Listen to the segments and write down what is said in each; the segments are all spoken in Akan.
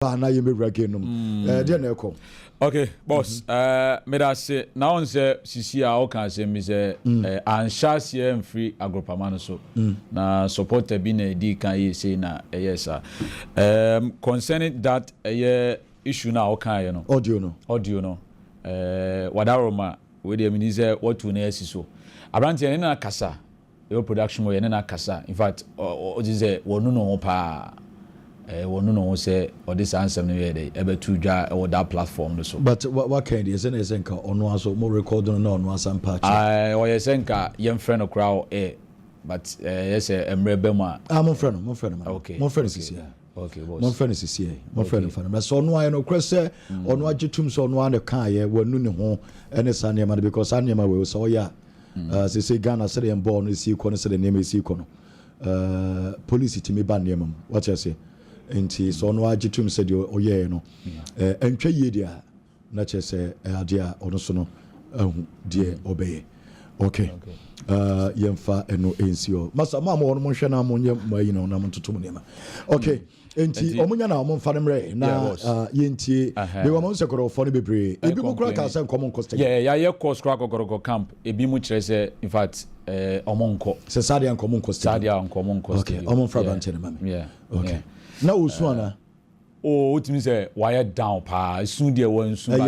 na yemi bragenum dia na eko. Okay, boss. Me da say now on say sisi a o kan say me say anshas here free agropama no so. Na support bi na di kan ye say na yes sir. Concerning that issue na o kan ye no. Audio no. Wadaroma we dey mean say what to na so. Abranti na kasa. Your production we na kasa. In fact, o say wonu no pa. One no say or this answer no dey ebe to dwa or that platform no so. But what kind is nka ono aso mo record no ono asam patch. O yes nka yem friend crowd but yes emrebe ma. Mo friend no. Okay. Mo friend is here. Okay, boss. Mo friend is here. Mo friend fan. But so no I no kwese ono agitum so ono an kan ye wanu ne ho ene sane ma because sane ma we so ya. Say Ghana say dem born no see ko no say the name is ko no. Police timi ban name what you say? Enti so no agitum said oye no entwa ye dia na che se ade a ono so no ahu die obeye okay yemfa eno ensio masa ma mo no hwe na mo nye mayi no na mo totom nema okay enti omunya na mo mfa nemre na yentie be wa mo sekoro fo no bebre ebi mo kura ka se nkomo nkoste yeah ye course kura kokoro camp ebi mo kire se in fact omonko se sadia nkomo nkoste okay omo fra bante na mame yeah okay na osuana utimi say wire down pa sun de won sun ba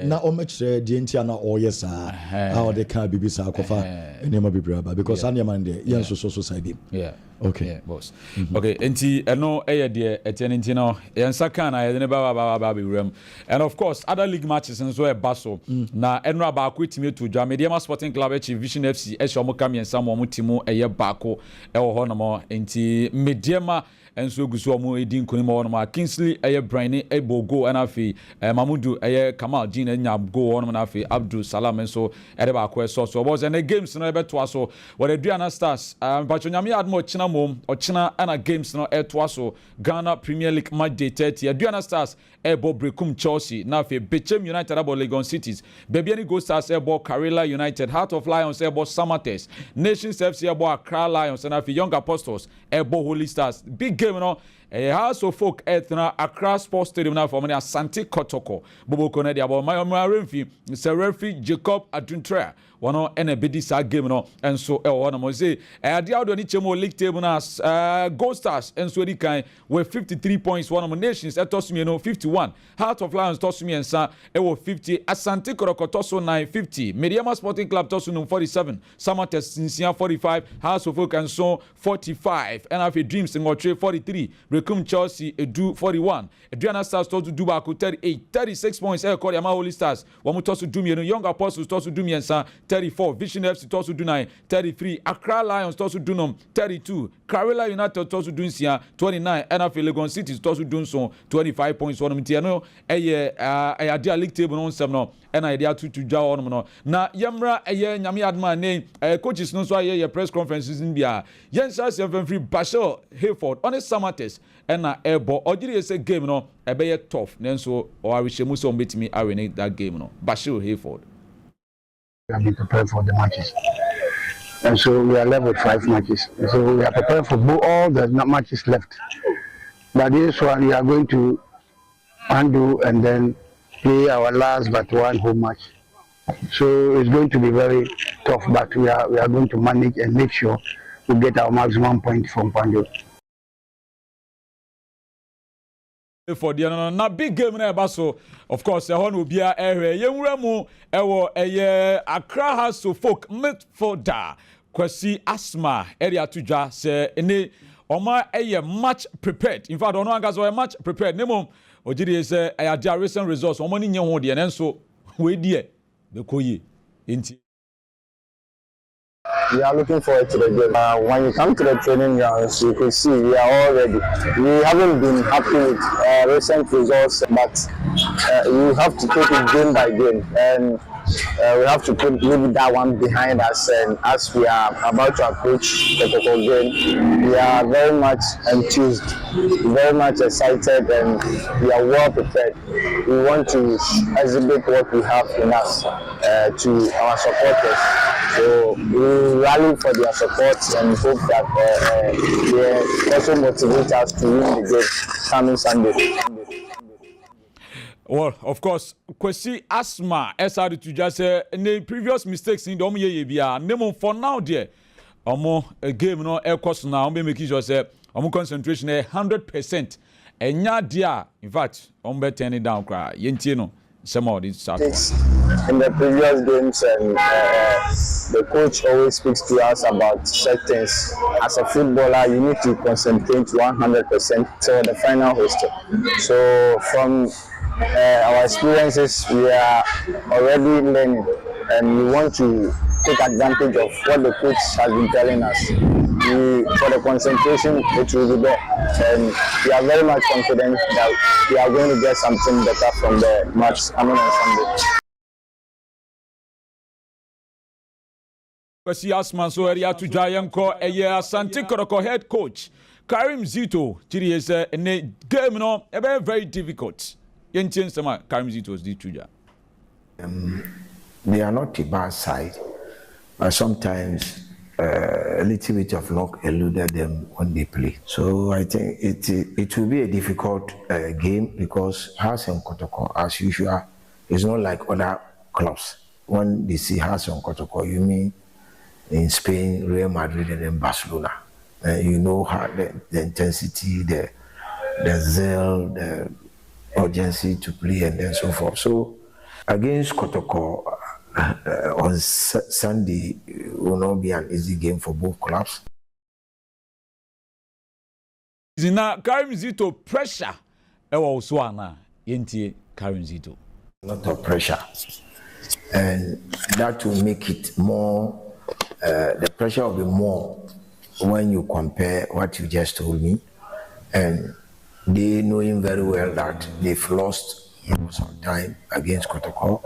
na o mekire de ntia na o yesa how they can be sa kofa enema bibraba because anema de yen so side bi okay boss okay enti eno de eternity no yen saka na ye ne ba be wram and of course other league matches nso e baso na eno aba ko itimi to dwa Mediama Sporting Club Vision FC e shomo kam yen sam mo timo eye baako e wo ho no mo enti Mediama enso guso mo edin koni mo no Kingsley Brainy Bogo and afi Mamudu Kamal Jean nya go on na afi Abdul Salam enso ba ko so was and the games no be to aso what the Duana Stars but nyame admo china mom o china ana games no to aso Ghana Premier League match day 30 Duana Stars Bob Brekum Chelsea na afi Bechem United abo Legon Cities Baby any Go Stars abo Karela United Heart of Lions abo Samates Nations FC abo Accra Lions and afi Young Apostles abo Holy Stars big game no House of Folk Ethna Accra Sports Stadium now for many Asante Kotoko Bobo Konedi about my Renfi Sir Referee Jacob Aduntra one and a bidi sa game no and so one mo say the audio ni chemo league table na Gold Stars and so di kan with 53 points one of Nations etosumi no 51 Heart of Lions tosumi and sa 50 Asante Kotoko toso 950 Mediama Sporting Club toso no 47 Samates Sinsia 45 House of Folk and so 45 and have Dreams in 43 Kum Chelsea Edu 41 Adriana Stars to do back 38 36 points Koreama Holy Stars one to do me Young Apostles to do me and 34 Vision FC to do 9 33 Accra Lions to do nom 32 Karela United to do 29 NFL Legon Cities to do so 25 points one mtiano dia league table no sem no and idea to dwa on no na yemra nyame adma name coaches no so press conferences in bia yensa seven free Bashir Hayford on Samates and ebo ogiri say game no ebe tough nenso o arishemu so mbetimi arene that game no Bashir Hayford we have been prepared for the matches and so we are left with 5 matches and so we are prepared for all the matches left but this one we are going to undo and then play our last but one home match so it's going to be very tough but we are going to manage and make sure we get our maximum point from Pando. For the na big game na eba so of course e hono bia ehwe yenwura mu ewo Accra House of Folk midfielder Kwesi Asma area tudwa se ene oma much prepared in fact ono angazo much prepared nemo ogiri se their recent results omo ni nye ho de nenso we die be koyi enti. We are looking forward to the game. When you come to the training grounds, you can see we are all ready. We haven't been happy with recent results, but you have to take it game by game. And we have to leave that one behind us. And as we are about to approach the Kotoko game, we are very much enthused, very much excited, and we are well prepared. We want to exhibit what we have in us to our supporters. So we rally for their support and hope that they also motivate us to win the game coming Sunday. Well, of course, Kwesi Asma SR to just say the previous mistakes in the Nemo for now, dear. A game no air course now, be making sure say concentration 100%. And ya dear, in fact, turn it down cry. Yentino, some of these in the previous games, and the coach always speaks to us about settings. As a footballer, you need to concentrate 100% to the final whistle. So from our experiences, we are already learning, and we want to take advantage of what the coach has been telling us. For the concentration, it will be there, and we are very much confident that we are going to get something better from the match coming on Sunday. Kwesi Asma so area to Jayanko Asante Kotoko head coach Karim Zito chiri say ne game no very difficult. Yentin sama Karim Zito's di tuja. They are not a bad side, but sometimes a little bit of luck eluded them when they play. So I think it will be a difficult game because Hearts and Kotoko, as usual, is not like other clubs. When they see Hearts and Kotoko, you mean in Spain, Real Madrid, and then Barcelona. You know how the intensity, the zeal, the urgency to play, and then so forth. So against Kotoko on Sunday will not be an easy game for both clubs. Now, Karim Zito pressure. Also, Yentie Karim Zito. A lot of pressure, and that will make it more. The pressure will be more when you compare what you just told me, and they knowing very well that they've lost some time against Kotoko.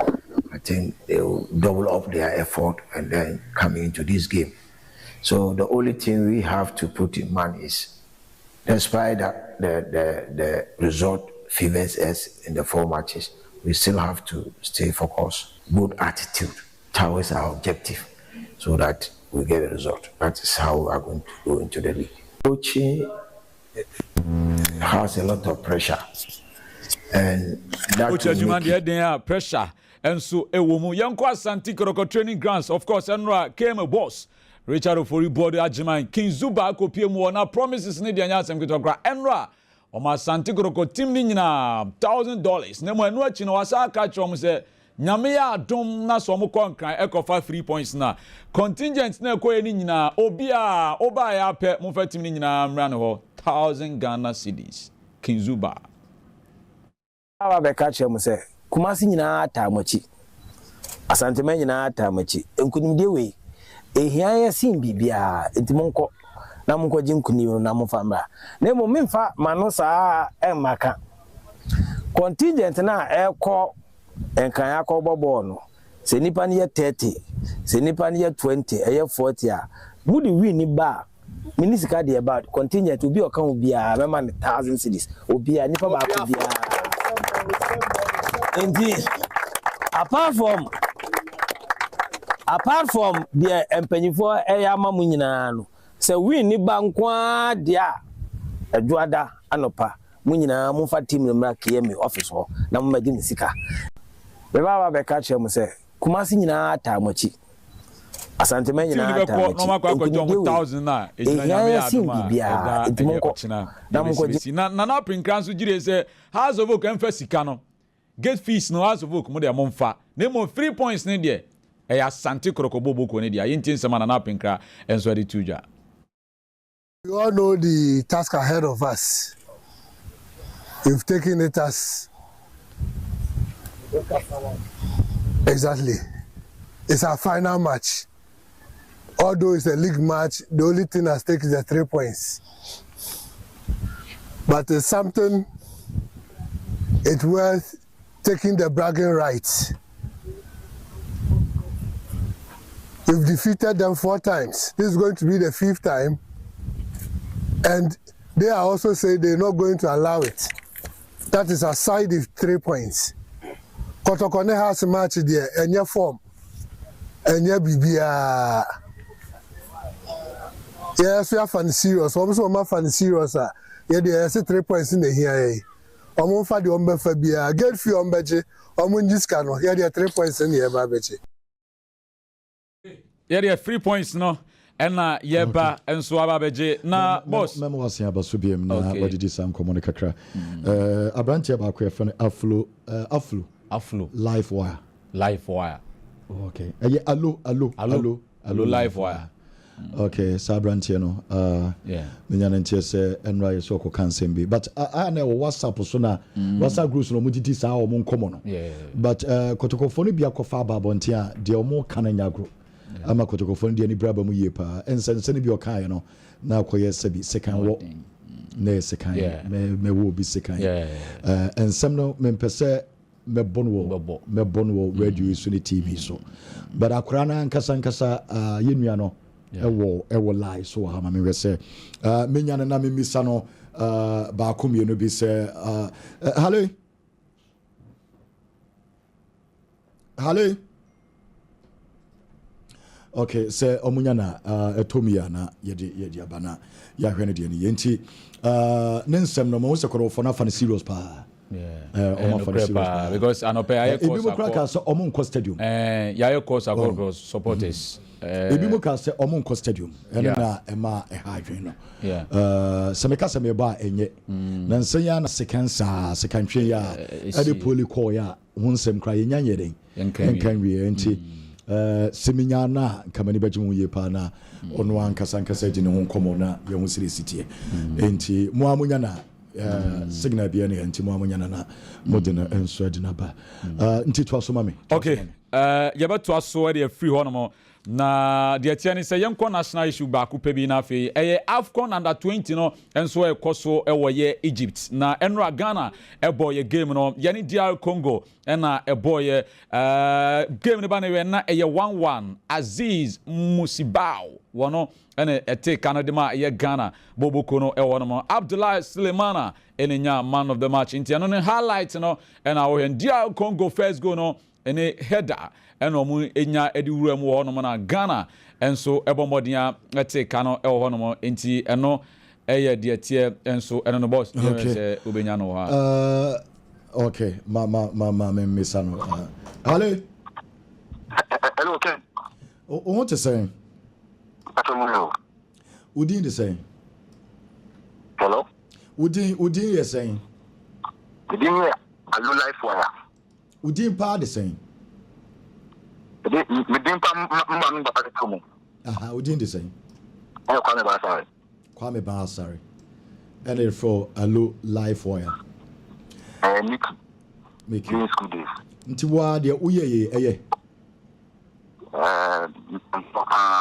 I think they will double up their effort and then coming into this game. So the only thing we have to put in mind is, despite that the result favors us in the 4 matches, we still have to stay focused, good attitude towards our objective, so that we get a result. That is how we are going to go into the league. Coaching has a lot of pressure, and that Coach Ajumandi pressure. And so Ewomu Yanko Asante Kotoko training grounds, of course, Enra came a boss. Richard Ofori board Ajiman King Zuba ko PM na promises ni dia nyasem kitokra Enra o ma Asante Kotoko team ni nyina $1,000 na mo enu achi na wasa ka chom se nyame ya adom na so mo konkran ekofa 3 points na contingent na ekoye ni nyina obi a oba ya pe mo fa team ni nyina mra no ho 1,000 Ghana cedis. King Zuba aba be ka chom se Kumasi nyina tamachi Asante man nyina tamachi enkunim de we ehia ya sim bibia entimonko na monko jinkunim na monfa mra na mo memfa mano saa emaka contingent na ekọ enkan akọ bobo no se nipa ne 30 se nipa ne 20 eye 40 a mudi win ni ba minisika de about contingent obi o kan obi a mema 1,000 cedis obi a nipa ba ko bia. Indeed, apart from the empenyifo eyama mu nyina no se win ni bankwa dia adwada anopa mu nyina mu fa team no make me office ho na mu magi nisika be baba be ka chere mu se Kumasi nyina tamachi Asante man nyina tamachi no makwa ko 1,000 na ejina ya aduma na monko na pinkran so jire se House of Oak emfa sika no get fees no House of Oak mo de amomfa na mo 3 points ne de e Asante Kotoko boboko ne de yintin sema na pinkra enso de tuja. You all know the task ahead of us. We've taken it as exactly. It's our final match. Although it's a league match, the only thing at stake is the 3 points. But it's something, it's worth taking the bragging rights We've defeated them 4 times. This is going to be the 5th time. And they are also saying they're not going to allow it. That is aside the 3 points. Kotoko has a match there, and your form. And your BBA. Yes, we are fan serious. Almost one fan serious. Yeah, there's 3 points in the here. Almost for the umbe Fabia. Get few umbeje. Almost just cano. Yeah, there are 3 points in here, babeche. Yeah, there are 3 points, no. And yeba and swaba beje. Na boss. Memo was here, but Subium. Na what did you say? Communicate. Abrantia about Aflu. Live wire. Live wire. Okay. Allo. Live wire. Okay, Sabrantia no. Yeah. Minyanentia say Enra Yesoko can send be. But I know WhatsApp so na WhatsApp groups no mutiti sa o mon komo no. Yeah. But Kotoko phone bia kofa babontia de o mo kananya group. Ama Kotoko phone de ni braba mu ye pa. Ensense bi o kan no na akoye sebi second wo. Na second. Me wo bi second. Yeah. Ensem no me pese me bonwo radio so ni TV so. But akura na nkasa yenua no ewo lie so ha ma me say menya na me misa no ba akomie no bi say hello okay say omunya na etomia na yedi abana ya hwene de ni yenti ne nsem no mo se korofo na fa ne serious pa because anope aye course omo nko stadium yaye course akọ supporters ebi mo ka se omo nko stadium na ema hydro no se me ka se me ba enye na nsenya na second twe ya ade poli call ya hunsem kra yenya nyeden enkan wi enti seminya na kamani bajimu ye pa na ono ankasa gine ho komo na ye hu sire sitie enti mo amunya na signal bi ene enti mo amunya na modena enso adina ba nti to aso mame okay ye beto aso e free ho no mo na de tia ni say yenko national issue ba ku pebi na fe AFCON under 20 no enso e koso e wo ye Egypt na enra Ghana e boy ye game no ye ni DR Congo na e boy ye game ne ba na we na e ye 1-1 Aziz Musibao wono ene ete Canada ma ye Ghana boboko no e wono mo Abdullah Sulemana enenya man of the match intia no highlight no and our DR Congo first goal no ene header eno mu enya edi wuram wo no na Ghana enso ebomodia ete kano e wo no enti eno eye de tie enso eno no boss se obenya no ha okay ma me misano hello Ken what to say Udin the same hello Udin you saying Udin allo life wire Udin pa the same me dimpa mma ba ka tumu Udin the same Kwame Basari and it for allo life wire Mickey school days nti wa de uye eye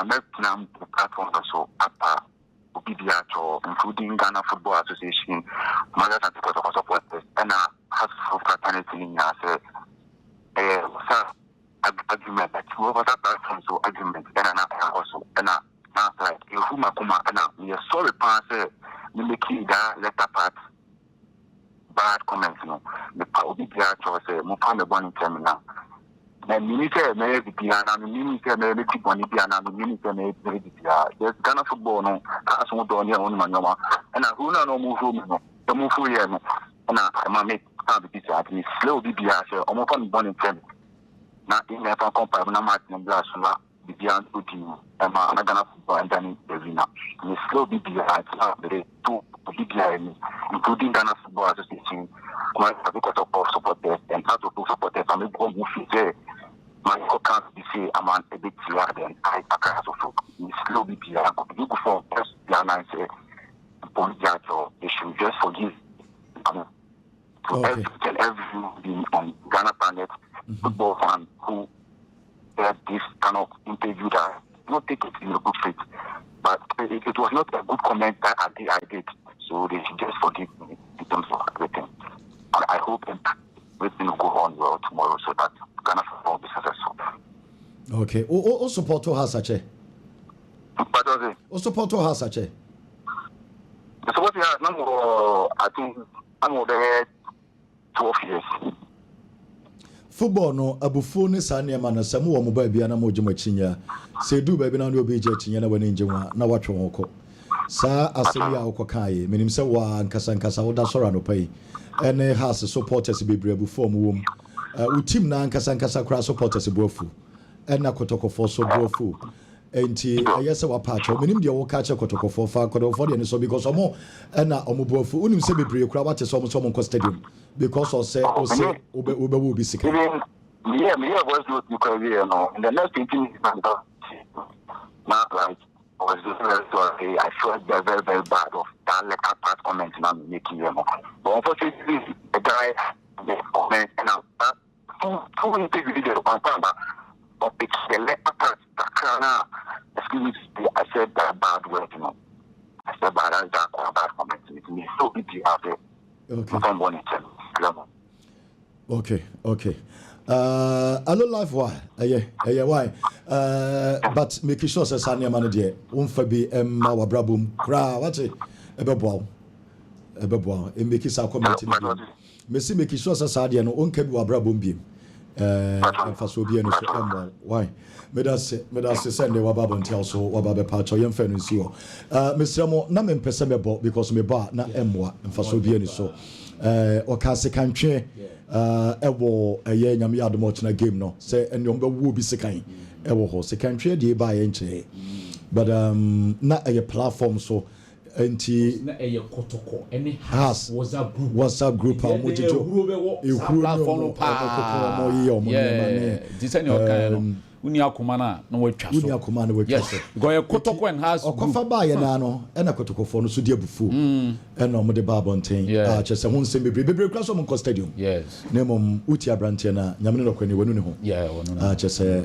Netnam platform so apa Obibia to including Ghana Football Association, Mothers and Protocol supporters, and has for fraternity in argument that you over that platform so argument and also and like you whom Akuma and we are sorry pass making that letter part bad comments no the Obibia to say Mupana Bonnie terminal. Na minister me bibiana no minister me tiboni biana no minister me bibiana there's Ghana football no as mo do ne on manoma na hu na no mu fu no the mu fu ye no na ma me ka bi ti at me slow bibia se o mo fa me boni tem na in me fa compare na match no blast na bibiana to di ma na Ghana football and then Devina me slow bibia at the two bibia including Ghana Football Association my Kotoko supporters and how to supporters and me go move there my can't be say I'm a bit clear then I pack so slow BPR you go for just and say Ponjato they should just forgive to everyone being on Ghana planet football fan who had this kind of interview that not take it in a good faith but it was not a good comment that I did so they should just forgive me in terms of everything and I hope everything will go on well tomorrow so that Ghana football will be successful. Okay. O support to Hasache. O support to Hasache. The support has no, I think I'm over 12 years. Football no abufu ne sane ma na samu wo mobile bia na mo jema chinya se du ba bi na obi je chinya na wani njema na watwe wonko sa asemi a okokaye menim se wa nkasa wo da sora no pai ene has supporters bebre abufu mo wom wo team na nkasa kra supporters boafu ena Kotoko for so boafu enti ayese wa pacho menim de wo ka che Kotoko for fa Kotoko de ne so because omo ena omo boafu unim se bebre kra wate so omo stadium because o say ube will be sick. Yeah, was not you know. In the next 18 years, not like I was very I felt very, very bad of that letter part comment and I'm making them. But unfortunately, the guy comment and two interviews on Pamba, but it's the letter part that excuse me, I said that bad word, you know. I said bad comment. It means so easy out there. Okay. Allo life why? Why? But make sure say sane man de wonfa bi emma wabrabom kra wate ebeboa e make sa comment ni me si make sure say sade no onka bi wabrabom biem fa so bi eno so emma why me da se send the wababo ntia so wababe pa cho yemfa no nsi ho mesra mo na me mpese mebo because me ba na emwa mfa so bi eno so o ka se kantwe ewo eye nyame adomo chena game no say ene be wo bi sekan ewo ho se kantwe de ba ye nche but na eye platform so enti na eye Kotoko any has WhatsApp group a mo jejo platform pa mo ye o mo ne disani o kan uni akoma na watwa so uni akoma na watwa so go Kotoko and has okofa ba ye na no ena Kotoko fo no so di abufu ena mo de ba bonten a chese ho nsem bebre kra so mo stadium yes na mom uti abrante na nyame no kwani wanu ne ho wanu a chese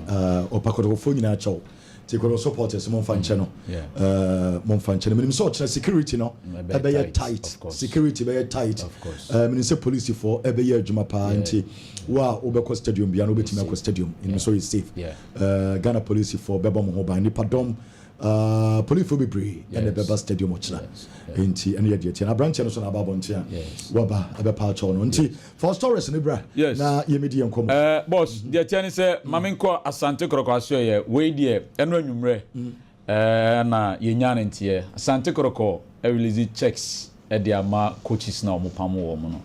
opakotoko fo nyina chaw tikoro supporters mo fanche no mo fanche no minim so chese security no e be ye tight security be ye tight minim se police for e be ye adwuma pa anti wa obekọ stadium bia no betimi akọ stadium in so is safe Ghana police for beba mo ho ban nipa dom police for bebre and the beba stadium ochira enti ene ye de na branch no so na baba ntia waba abepa cho no enti for stories ne bra na ye medi enkom boss de tia ni se mamenko asante koroko aso ye we de eno anwumre na ye nya ne ntie asante koroko release checks e de ama coaches na omopam wo mo no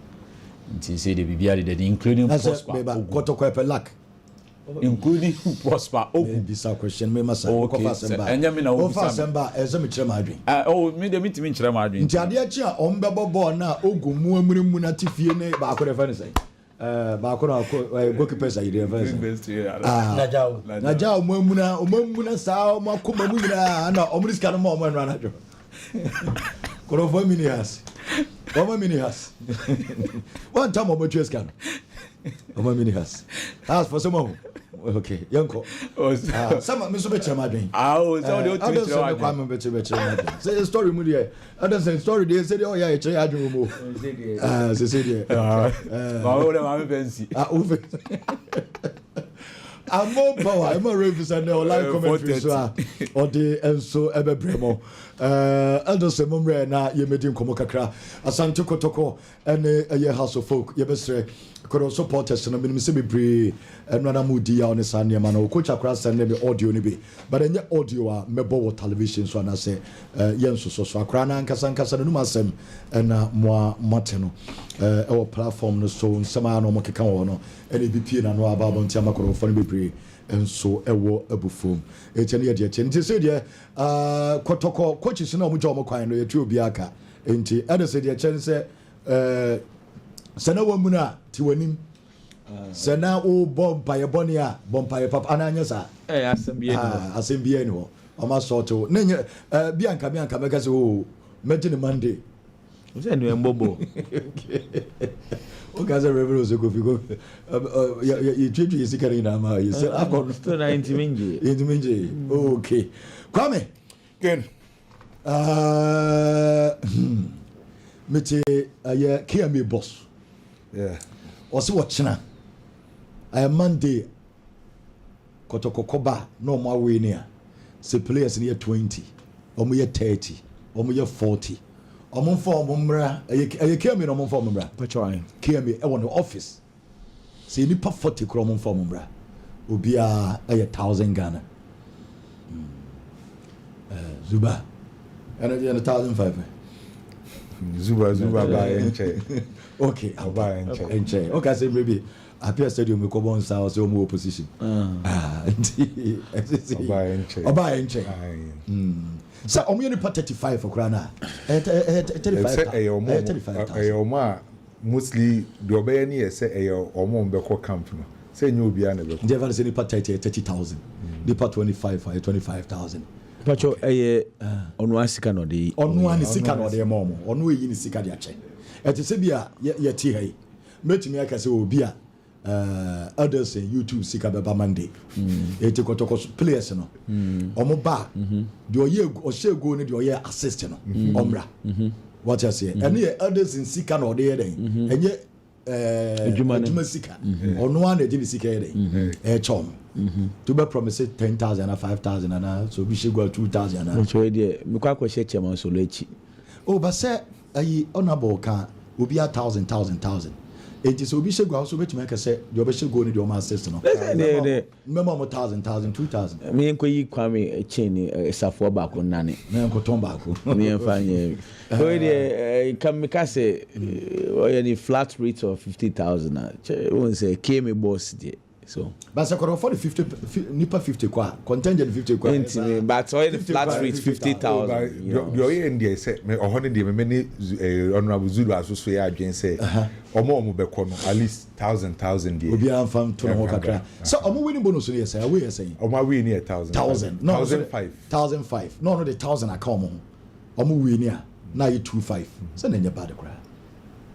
nti say the bibia de including Prosper Kotoko epelak including Prosper bisa question me masa ko fa semba enya me na o fa semba eze me kire ma adwen me de mitimi kire ma adwen nti ade achi a o mbebo ball na ogumu amurimu na tifie ne ba ko de fa ne sai ba ko na goalkeeper sai de fa najao omamuna sa o makoma mu nyina na o mriska no mo no anajo ko for minias Oma mini has. One time about your scan. Oma mini has. Ask for some. Okay, Yanko. Some Miss Betchamadin. Oh, so say a story, Mudia. Others say story, they said, oh, yeah, it's a room. They said, I'm more power. I'm a representative of live commentary. Or the and so ever bremo. Elders a mumre na ye medim komo kakra. Asante Kotoko and a house of folk. Ye besre. Kodo supporters no minim se bebre enwana mudi ya onesa ne ma no coach akra send me audio ni bi but enye audio a mebo television so na se yenso so akra na nkasa no masem na mo mateno e platform no so nsema no mo keka wo no ene bp na no aba bontia makoro fo no bebre enso ewo abufom echene ye de nti se de Kotoko coaches na mo jomo kwan no ye tu obi aka enti ade se de chen se sana wamuna ti wanim sana o bomba ye bonia bomba ye papa ananya sa asembia ni ho o ma soto nenye bianka mega se o medine Monday o se no embobo o gaza revel so go figo you twitwi isikari na ma you say I've got 90 minje okay kwame good mete aye KMA boss or see what China. I am Monday. Kotoko koba no more way near. Say players in year 20, or year 30, or year 40. Omon form umra, a came in omon form umra. But trying. Came in the office. Say nipa 40 cromon form umra. Ubia 1,000 Ghana. Zuba. And 1,500. Zuba buy and check. Okay, I'll buy and check. Okay, I say maybe appear stadium we come on south so more opposition. Buy and check. Buy and check. So I'm going to put 35 for Grana. 35,000. Mostly the obey say a or more beko camp. Say you be an ever. Never say 30,000. They put 25 or 25,000. Pacho on one sika no de on one sika no de mom on we yin sika de ache et se bia ye ti hai metumi aka se obi a others YouTube sika beba Monday et Kotoko players no omo ba de oye o shego ne de oye assist no omra what you say and ye others in sika no de den enye adwuma sika ono an de sika de chom to be promise 10,000 or 5,000 and so we should go 2,000 and so dey me kwa kwese chairman so lechi oh but say ayi honorable can will be 1,000 it is obi should go so bet make say the obi should go ni the o assist no remember 1,000 2,000 me enko yi kwame chain safo ba ko nane na enko ton ba ko me enfanye so dey can me say any flat rate of 50,000 won say came boss dey. So, but I for the 50 nipa 50 kwa contingent 50 kwa but all the flat rate 50,000 you in there say me ohone dey me many honorable Zulu aso ya adwen say omo beko no at least 1,000 dey obi am fam to no kakra so omo winning bonus no say we say omo we near 1,000 no 1,500 no the 1,000 account omo we near na you 2,500 so na nya bad kra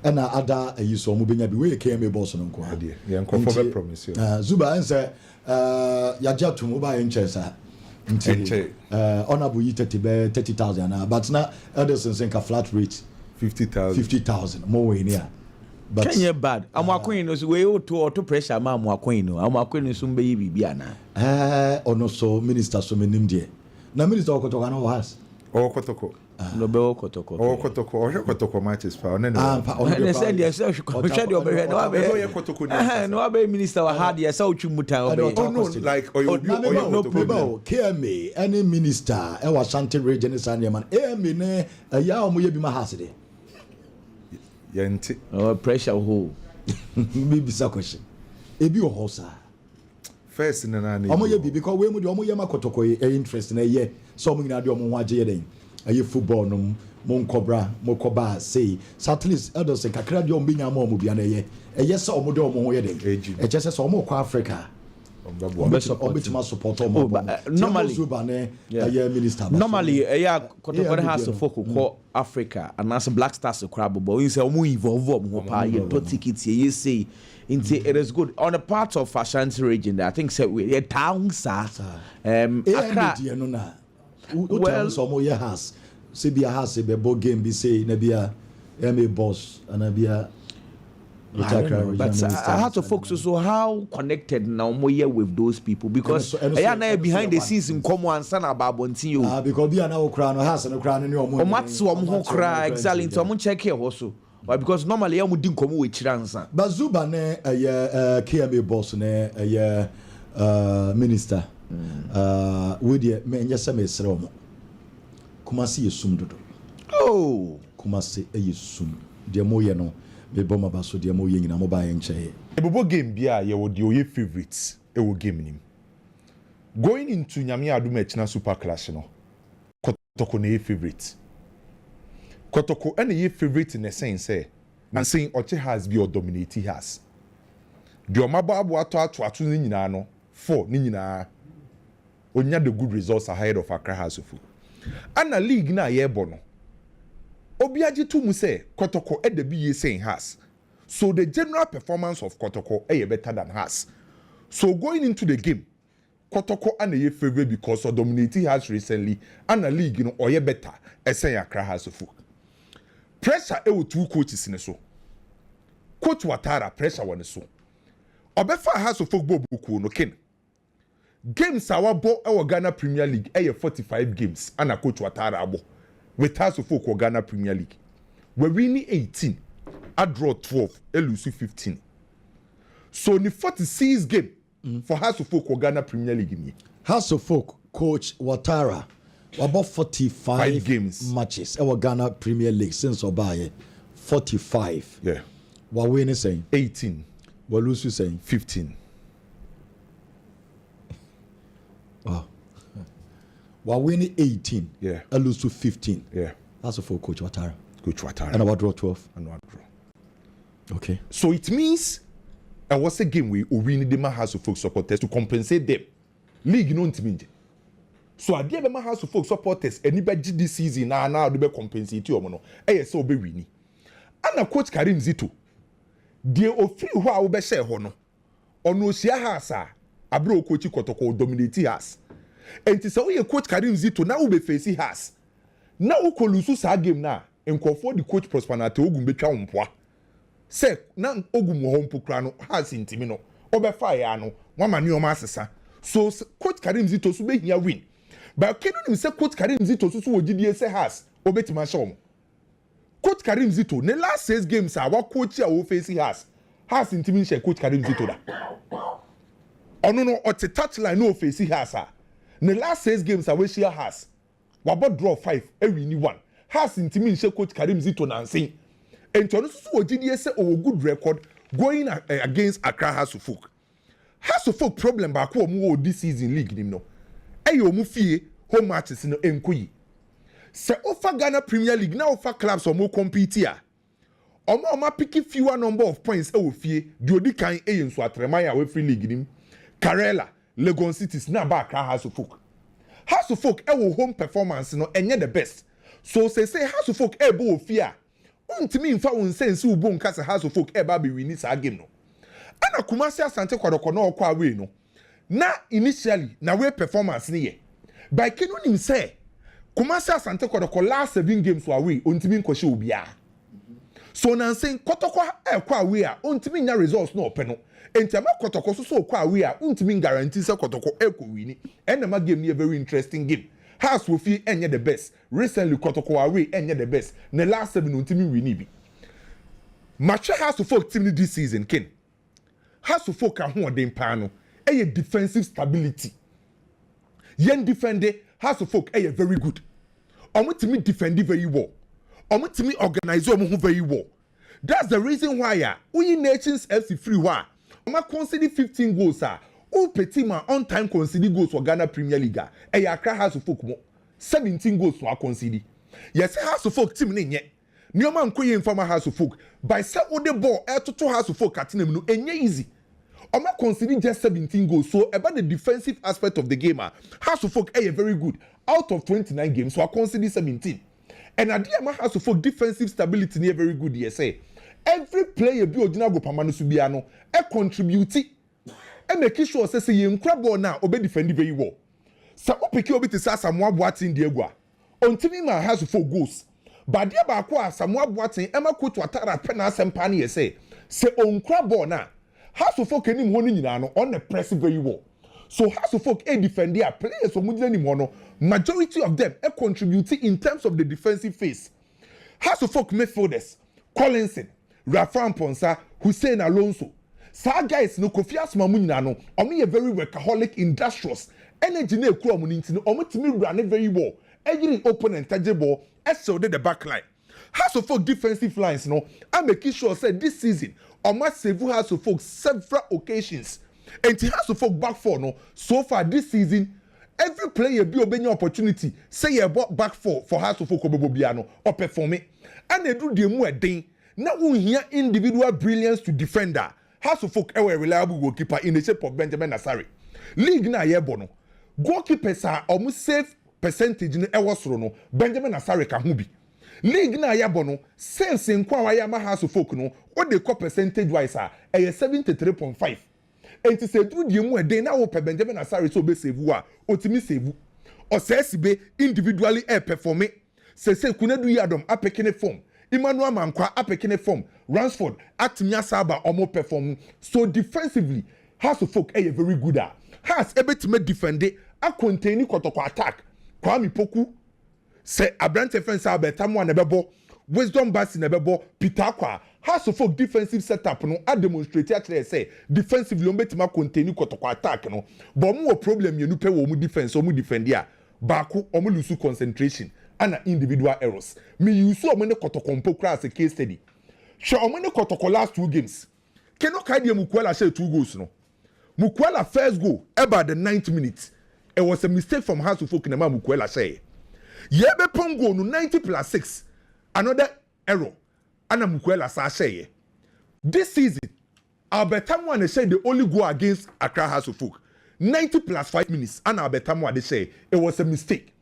and other so omo benya bi we came boss no nko ade ye nko for promise you Zuba and say ya jatu mo ba enchesa nti honorable yi 30,000 but na Ederson say ka flat rate 50,000 more we near but can you bad amwakoin no so we to pressure ma amwakoin no amwakoin so mbe yi bibia na ono so minister so menim de na minister Kotoko na was Kotoko no be Kotoko Kotoko matches pa on na say dey say hwɛ dey obehwɛ no be Kotoko no be minister wa hard yes how twumuta obey no like no problem KMA any minister e wa Shanti region is an man AMA ne ya omo ye bi ma hasede yenti pressure ho me bisa question ebi o hosa first na na omo ye bi because we mu de omo ye ma Kotoko e interest na ye so omo nyina de omo ho agye den aye football no mon cobra mo koba say at least others kakra de omo nya ma omo bia na ye say omo de omo ho ye den e che say omo kwa Africa omo support omo normally minister normally Kotoko has to focus ko Africa and as Black Stars crab but we say omo involve omo pa ye to tickets ye say it is good on the part of Ashanti region I think say we town sa Accra well so mo ye has say be has be bo game be say na bia MA boss and bia but I have to focus so how connected now mo here with those people because na behind the scenes in come and san about bontin you because bia na okra no has no kra no ne omo matso omo ho kra exactly to omo check here also why because normally ya mo din komo we chiransa but Zuba ne KMA boss ne minister we dey me nya se me sere omo Kumasi yesum dodo Kumasi yesum de mo ye no me boma baso de mo ye nyina mo ba ye nche ebobo game bia ye wo de oye favorites e wo game nim going into Nyame Adom Echina Super Clash no Kotoko na ye favorite Kotoko and ye favorite in the sense say and saying Oche has be or dominate has de omabo abo ato ni nyina no 4 ni nyina onya the good results ahead of Accra House of Ana league na ye bono obi agi to mu say Kotoko e de bi ye saying has so the general performance of Kotoko e better than has so going into the game Kotoko and ye favor because of dominating has recently and a league you know or ye better e say Accra House of pressure e wo two coaches in so coach Watara pressure one so obefa House of Football buku no ken games our ball our Ghana Premier League 45 games and a coach Watara abo with House of Folk Ghana Premier League we winning 18 I draw 12 lose 15 so the 46 game for House of Folk Ghana Premier League in House of Folk coach Watara about 45 games matches our Ghana Premier League since Obaye 45 yeah what winning saying 18 what lose you saying 15 wow while winning 18 yeah I lose to 15 yeah that's a full coach Watara and about draw 12 and what draw okay so it means I was a game we win the House of Folk supporters to compensate them league no ntimi so I did the House of Folk supporters anybody this season now they be compensate you no so be win and coach Karim Zito the ofiri ho a wo be share ho no ono osia hasa abro coach Kotoko dominate has enti so we coach Karim Zito na wo be face has na wo kolusu sa game na enkofo the coach Prosperity ogum betwa wompoa se na ogum ho mpokra no has intimi no obefa ya no wama ne o ma asesa so coach Karim Zito so be hia win but kenu nim se coach Karim Zito so wo gidie se has obetima show coach Karim Zito ne last 6 games our coach a wo face has intimi share coach Karim Zito da ono no o te touchline no face has ne last 6 games we share has wabo draw 5 every ni 1 has intimi share coach Karim Zito nansen ento no so wo gidie se o good record going against Accra House of Folk problem ba ko mu wo this season league nim no omu fie home matches no enkoyi se ofa Ghana Premier League na ofa clubs o mo compete a omo pick fewer number of points e fie di odi kan nso atreman ya we free league nim Karela Legon Cities na ba Accra House of Folk e home performance no enye the best so say House of Folk e bo fie a untimi mfa won sense ubo nka se House of Folk e ba be win this game no ana Kumasi Asante Kwadoko na okwa we no na initially na we performance ni ye by kenu nim say Kumasi Asante Kwadoko last 7 games wa we untimi nkoshe obia so na nsen Kotoko kwa we a untimi nya results no ope no enti ma Kotoko so kwa we a untimi guarantee say Kotoko eko wini and ma game ni a very interesting game House will feel enye the best recently Kotoko away enye the best na last 7 untimi wini bi match House of Folk team this season ken House of Folk ho odin pa no a defensive stability yen defender House of Folk very good omutimi defend very well omutimi organize omo very well that's the reason why we Nations FC free wa oma concede 15 goals o petima on time concede goals for Ghana Premier League Accra House of Folk mo 17 goals for concede yes House of Folk team ne nye nioma nkoye informa House of Folk by say o the ball to House of Folk atenem no enye easy Oma conceding just 17 goals. So about the defensive aspect of the game, House of Folk very good. Out of 29 games, so I conceding 17. And at the end, House of Folk defensive stability near very good. Yes, every player be ordinary go pamano subiano, contribute, make sure say you incredible now, obey defend very well. So opeki obi to say Samoa Boateng Diegua. Until me my House of Folk goals. But there ba kwa Samoa Boateng, Emma Kutu Atara Pena Sempani say incredible now. House of Folk any money nyina on the press very well. So House of Folk defend their players so mudile ni mono majority of them contribute in terms of the defensive phase. House of Folk midfielders Collinson, Rafa Ponsa, Hussein Alonso. Sa guys no Kofi Asma mu nyina no omo very workaholic industrious energy na ekura mu nti no omo timi run very well. Every opponent tangible so the back line. House of Folk defensive lines no I make sure say this season must save House of Folk several occasions. And the House of Folk back four no so far this season every player be obeying opportunity say you back four for House of Folk obobiano or perform it and they do the more thing now we hear individual brilliance to defender House of Folk a reliable goalkeeper in the shape of Benjamin Asare league na yebono goalkeepers are almost safe percentage in Ewasro no Benjamin Asare ka ho bi league na yabono sense nkwa wa yama House of Folk no o de call percentage wise 73.5 enti se do die mu eden na wo pe Benjamin Asare so be save a otimi save o se sibe individually perform se kunadu yadom apekene form Emmanuel Mankwa apekene form Ransford atimi asaba omo perform so defensively House of Folk very good has ebetime defend a contain Kotoko attack Kwame Poku say Abrante defense abetamu na bebo Wisdom Bass na bebo Peter Akwa has of folk defensive setup no a demonstrate actually say defensively obetima contain Kotoko attack no but mo problem you pe wo mu defense o mu defend ya baako o mu lose concentration and individual errors me use o mo ne Kotoko mpo as a case study sure o mo ne Kotoko last 2 games Keno Kadia Mukwala share 2 goals no Mukwala first goal about the 9th minute it was a mistake from House of Folk na Mukwala share Yebe Pongo no 90+6 another error ana Mukwala sa share this season Albertamu and say they only go against Accra House of Folk 90+5 minutes and Albertamu they say it was a mistake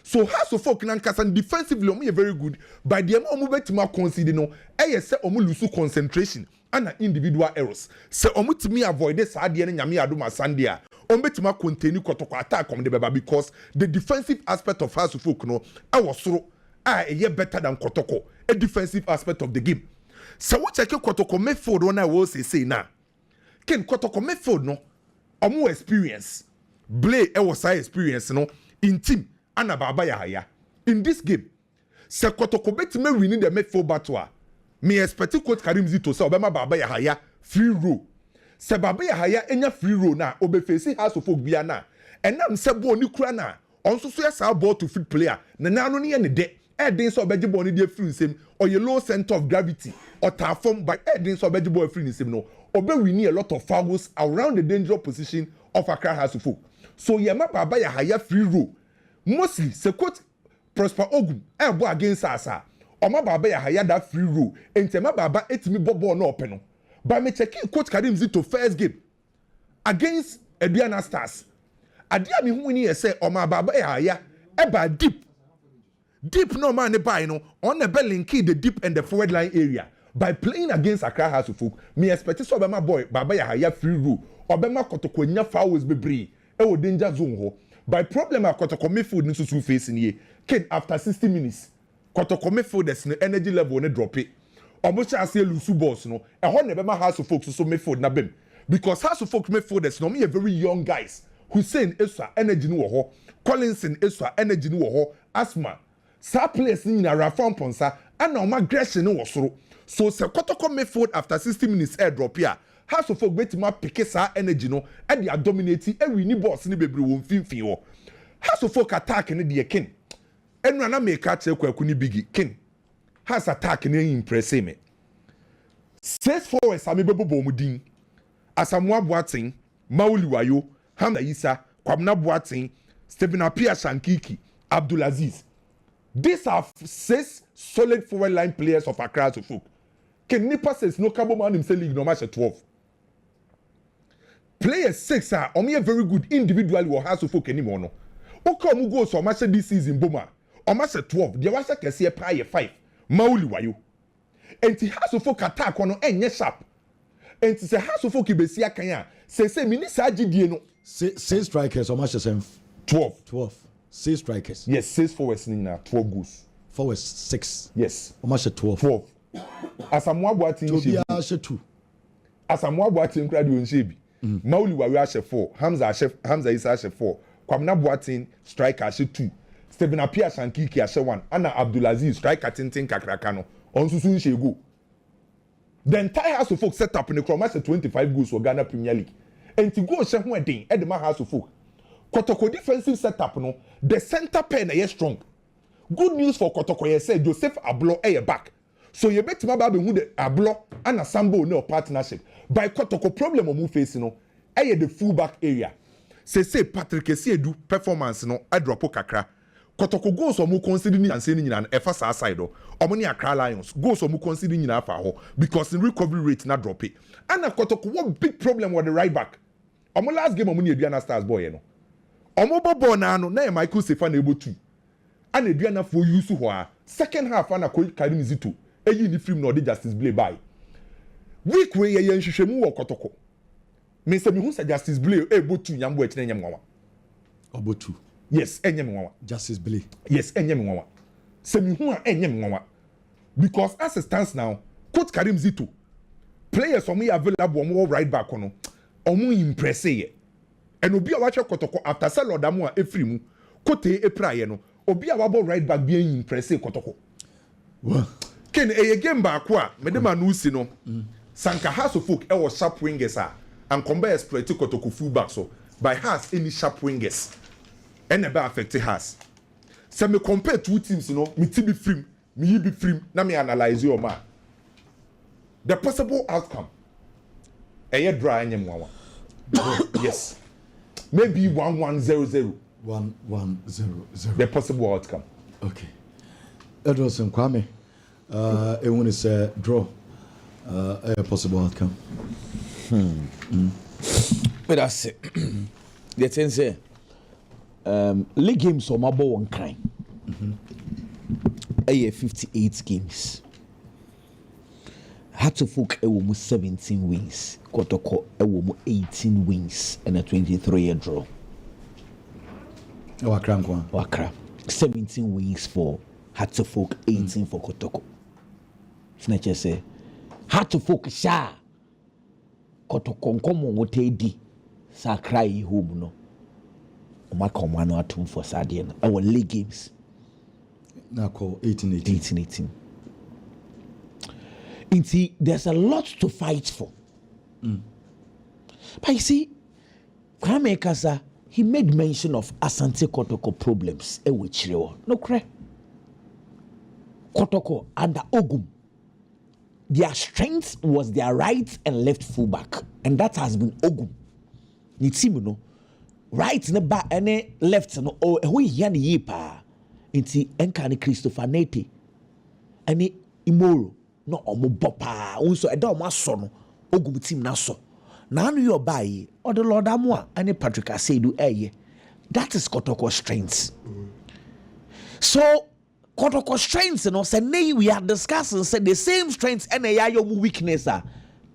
so House of Folk Nankasan defensively omo very good by the omo betima concede no say omo lose concentration and individual errors say omo timi avoid this ade ne nyame adoma Sunday a omo betima continue Kotoko attack on the baba because the defensive aspect of House of Folk no was soro better than Kotoko a defensive aspect of the game so what check Kotoko midfield when I was say now ken Kotoko midfield no omo experience play was high experience no in team and Baba Yahaya in this game se Kotoko betima winning the midfield battle me expect Coach Karim Zito say Obama Baba Yahaya free roll se Baba Yahaya enya free roll na obefesi House of Folk bia na enam se ball ni kura na onso so yesa ball to fit player na nanu ne ne de edin so obeje ball ni dey free nsem or your low center of gravity or form by edin so obeje ball free nsem no obe winning a lot of fouls around the dangerous position of Accra House of Folk so yema Baba Yahaya free roll mostly se Coach Prosper Ogun ebo against Asa Oma Baba Yahaya that free roll entema Baba etimi bobo no open no but me check Coach Karim Zito first game against Aduana Stars adia me hu ni say Oma Baba Yahaya eba deep no man ne buy no on the bell link the deep and the forward line area by playing against Accra House of Folk me expect so Obama boy Baba Yahaya free roll Obama Kotoko nya fouls bebre e wo danger zone ho by problem Kotoko midfield ni so facing here kid after 60 minutes Kotoko midfielders no energy level ne drop it almost as say lose balls no e ho na be ma House of Folk so midfield na bem because House of Folk midfielders no me very young guys Hussein Eswa energy no wo ho Collinson Eswa energy no wo ho Asma sa players ni na Rafa Ponsa and na aggression no wo soro so se Kotoko midfield after 60 minutes air drop here House of Folk betima pick sa energy no e dey dominating e win balls ni bebre wo mfimfin wo House of Folk attack ni dey ken enu na make catch Kwaku ni bigi ken has attack ni impress me 6 forwards ame bebo mu din Asamoah Boateng Mauli Wayo Hamza Isa Kwabena Boateng Stephen Apia Shankiki Abdulaziz these are 6 solid forward line players of Accra House of Folk ken nipa says no cabo man himself league no match 12 players 6 are very good individually or House of Folk anymore no okay mu goals for match this season boma o match 12 there was a kese pie 5 Mauli Wayo enti House of Folk attack no enye sharp enti se House of Folk ibesi akan ya say minisa agidie no 6 strikers o match 12 6 strikers yes 6 forwards ni na 12 goals forwards 6 yes o match 12 Asamoah Boateng Tobia ashe 2 Asamoah Boateng kradi onse bi Mauli Wayo ashe 4 Hamza Isa ashe 4 Kwabena Boateng striker ashe 2 Stephen Apia Shankiki ashe 1 ana Abdulaziz striker tintin kakraka no onsusu nche go the entire House of Folk set up in the match 25 goals for Ghana Premier League and to go she ho edin edema House of Folk Kotoko defensive setup no the center pair na strong good news for Kotoko ye say Joseph Ablo back so you betima ba be hu the Ablo and a Sambo no partnership by Kotoko problem o mu face no the full back area say Patrick Esiedu performance no drop kakra Kotoko goals o mu consider ni anse ni nyina efa sa side o omo ni Accra Lions goals o mu consider nyina afa ho because in recovery rate na drop it and Kotoko one big problem with the right back omo last game omo ni Aduana Stars boy no omo bobo na no na Michael Sefa na ebo 2 and Aduana for use ho second half ana Karim Zito eyi ni film no dey Justice Blay by week we ye nhwehwemu wo Kotoko me se me hu sa Justice Blay ebo 2 nyambo ekine nyam nwawa obo 2 yes enyem nwawa Justice Blay yes enyem nwawa se me hu enyem nwawa because as it stands now Coach Karim Zito players omo available omo right back no omo impress ye and obi a watch Kotoko after sell Odamu a efrimu kote epraye no obi a wabo right back being impressed Kotoko ken a game back wa medema no si no sanka has of folk e was sharp wingers and combat exploit Kotoko fullback so by has any sharp wingers and about affect has so me compare two teams me be free me be free na me analyze your man the possible outcome a dry anyone yes maybe 1-1-0-0 1-1-0-0 the possible outcome okay Edwardson Kwame it want to draw a possible outcome but that's it the thing say league games on my ball one kind 58 games had to folk almost 17 wins Kotoko almost 18 wins and a 23-year draw Wakra 17 wins for Hatterfolk, 18 for Kotoko. Snatcher say Hatterfolk sha Kotoko nkomo wotedi sa cry home no. Oma komano atum for Sadian. Our league games. Now call 18. Inti, there's a lot to fight for. But you see, Kwame Kasa, he made mention of Asante Kotoko problems. No cre. Kotoko under Ogum. Their strength was their right and left fullback. And that has been Ogum. Nitimuno. Right ne ba ene left no o eho hia ne yipa. Inti enka ne Christopher Nete. Ene Imoro. No omo bopa. Unso eda omo aso no. Ogum team na so. Na anu yo bayi. Or the Lord Amwa and Patrick Asedu eye. That is Kotoko strengths. So Kotoko strengths, say we are discussing say the same strengths and a weakness.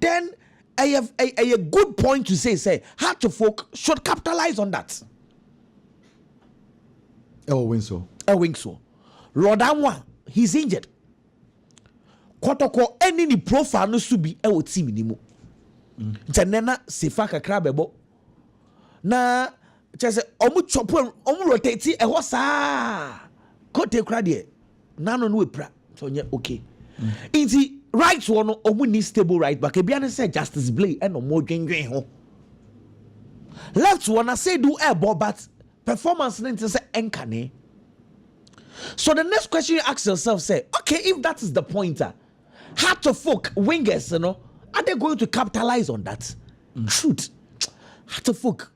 Then I have a good point to say Hatterfolk should capitalize on that. Win so. Lord Amwa, he's injured. Kotoko any profile no to be team anymore. Janena sifa kakra bebo na chese omu chopo omu rotate e ho saa kote kra de na no epra so nye okay inti right one omu ni stable right back e bia ne say Justice Blay e no mo dwendwen ho left one I say do ball but performance nti say enkane. So the next question you ask yourself say okay, if that is the pointer, Hatterfolk wingers are they going to capitalize on that? Truth. Hatterfolk.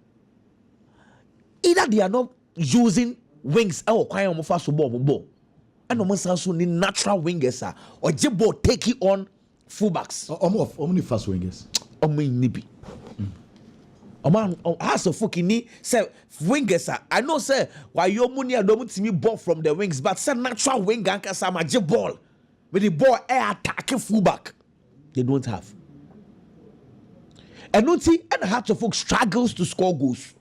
Either they are not using wings or quiet on fast ball. And almost also need natural wingers or jibbo taking on fullbacks. Only fast wingers. Nibi. Man, Hatterfolk ni say wingers I know say why your money don't see me ball from the wings, but say natural winger can say my jibbo. With the ball air attacking fullback. They don't have. And Hatterfolk struggles to score goals.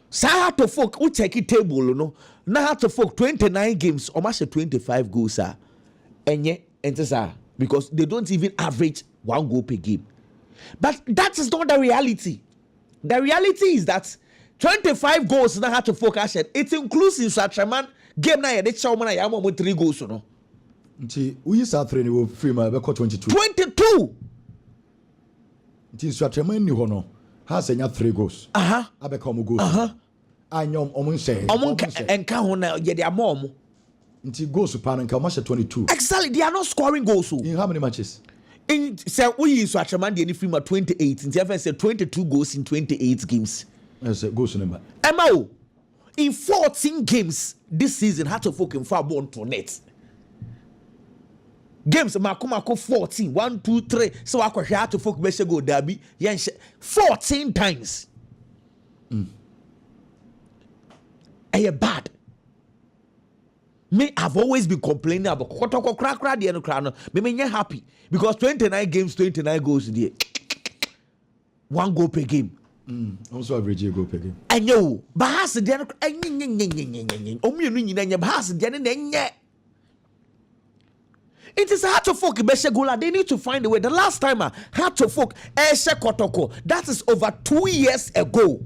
So Hatterfolk who take it table, now Hatterfolk 29 games, almost 25 goals, because they don't even average 1 goal per game. But that is not the reality. The reality is that 25 goals now Hatterfolk, it includes in Satraman game na they show man I 3 goals, Nti we start training we free my be 22. 22. Nti Swatraman ni ho no has enya 3 goals. Abeka omo goals. Anyom omo nse. Omo enka ho na ye dia mo. Nti goals pa nka omo 22. Exactly, they are not scoring goals. In how many matches? In say we Swatraman dey free my 28. Nti ever say 22 goals in 28 games. Yes, goals number. Emma in 14 games this season Hatterfolk in Fabu on to net. Games Makumako 14 1 2 3 so I could have to folk best go derby 14 times. Bad. Me I've always been complaining about Kotoko crack the end crown. Me happy because 29 games 29 goals there. 1 goal per game. Also average a goal per game. And yo, but has the end it is Hatterfolk Beshegola. They need to find a way. The last time Hatterfolk Eshe Kotoko, that is over 2 years ago.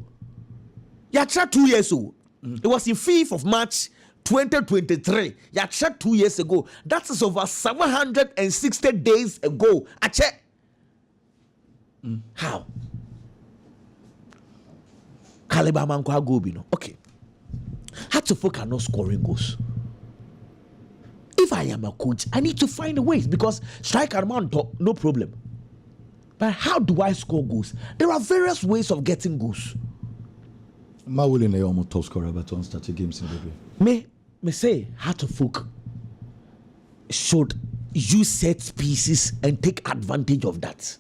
You tried 2 years ago. It was in 5th of March 2023. You tried 2 years ago. That is over 760 days ago. I check. How? Caliber man kwa go be no. Okay. How to focus on not scoring goals. If I am a coach, I need to find a way because striker man no problem. But how do I score goals? There are various ways of getting goals. Mawuli na yomo top scorer but on starting games in baby. Me say how to focus should use set pieces and take advantage of that.